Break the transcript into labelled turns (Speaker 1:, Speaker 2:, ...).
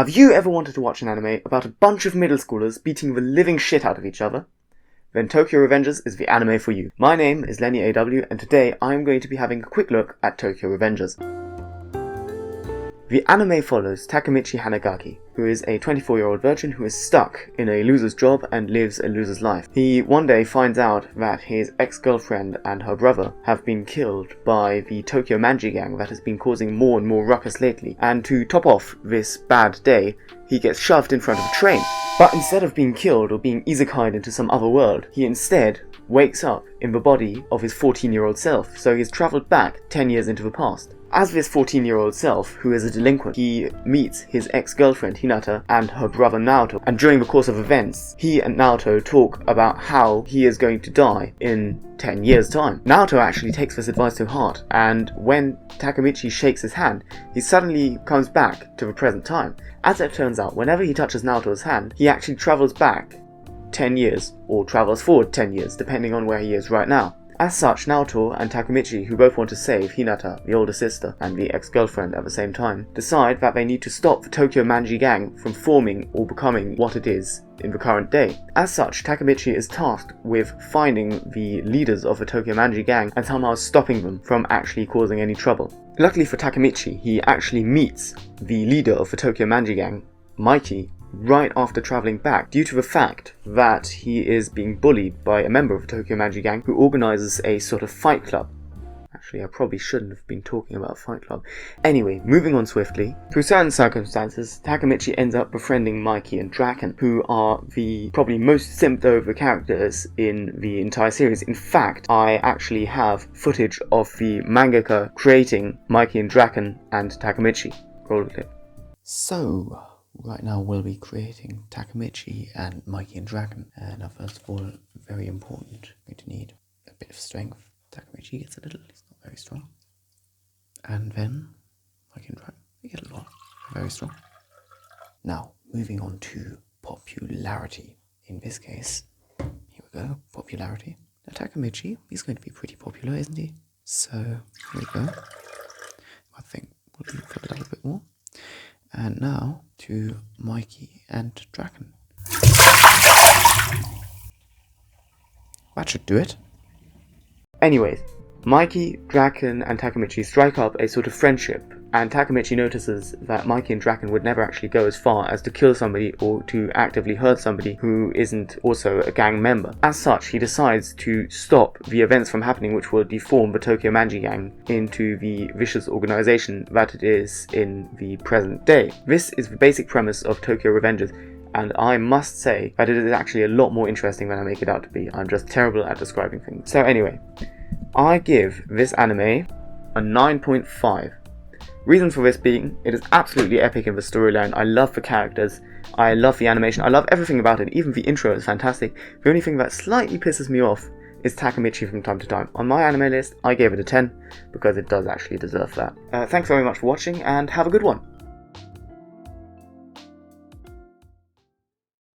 Speaker 1: Have you ever wanted to watch an anime about a bunch of middle schoolers beating the living shit out of each other? Then Tokyo Revengers is the anime for you. My name is Lenny AW, and today I am going to be having a quick look at Tokyo Revengers. The anime follows Takemichi Hanagaki, who is a 24-year-old virgin who is stuck in a loser's job and lives a loser's life. He one day finds out that his ex-girlfriend and her brother have been killed by the Tokyo Manji gang that has been causing more and more ruckus lately, and to top off this bad day, he gets shoved in front of a train. But instead of being killed or being isekai'd into some other world, he instead wakes up in the body of his 14-year-old self, so he's travelled back 10 years into the past. As this 14-year-old self, who is a delinquent, he meets his ex-girlfriend Hinata and her brother Naoto, and during the course of events, he and Naoto talk about how he is going to die in 10 years' time. Naoto actually takes this advice to heart, and when Takemichi shakes his hand, he suddenly comes back to the present time. As it turns out, whenever he touches Naoto's hand, he actually travels back 10 years, or travels forward 10 years, depending on where he is right now. As such, Naoto and Takemichi, who both want to save Hinata, the older sister, and the ex-girlfriend at the same time, decide that they need to stop the Tokyo Manji gang from forming or becoming what it is in the current day. As such, Takemichi is tasked with finding the leaders of the Tokyo Manji gang and somehow stopping them from actually causing any trouble. Luckily for Takemichi, he actually meets the leader of the Tokyo Manji gang, Mikey, right after travelling back, due to the fact that he is being bullied by a member of the Tokyo Manji gang who organises a sort of fight club. Actually, I probably shouldn't have been talking about fight club. Anyway, moving on swiftly. Through certain circumstances, Takemichi ends up befriending Mikey and Draken, who are the probably most simped over characters in the entire series. In fact, I actually have footage of the mangaka creating Mikey and Draken and Takemichi. Roll the clip.
Speaker 2: So, right now we'll be creating Takemichi and Mikey and Draken. Now first of all, very important, we're going to need a bit of strength. Takemichi gets a little, he's not very strong. And then Mikey and Draken, we get a lot, very strong. Now, moving on to popularity. In this case, here we go, popularity. Now Takemichi, he's going to be pretty popular, isn't he? So, here we go. I think we'll look for a little bit more. And now to Mikey and Draken. That should do it.
Speaker 1: Anyways, Mikey, Draken, and Takemichi strike up a sort of friendship, and Takemichi notices that Mikey and Draken would never actually go as far as to kill somebody or to actively hurt somebody who isn't also a gang member. As such, he decides to stop the events from happening which will deform the Tokyo Manji gang into the vicious organization that it is in the present day. This is the basic premise of Tokyo Revengers, and I must say that it is actually a lot more interesting than I make it out to be. I'm just terrible at describing things. So anyway, I give this anime a 9.5. Reason for this being, it is absolutely epic in the storyline. I love the characters, I love the animation, I love everything about it. Even the intro is fantastic. The only thing that slightly pisses me off is Takemichi from time to time. On my anime list, I gave it a 10 because it does actually deserve that. Thanks very much for watching and have a good one.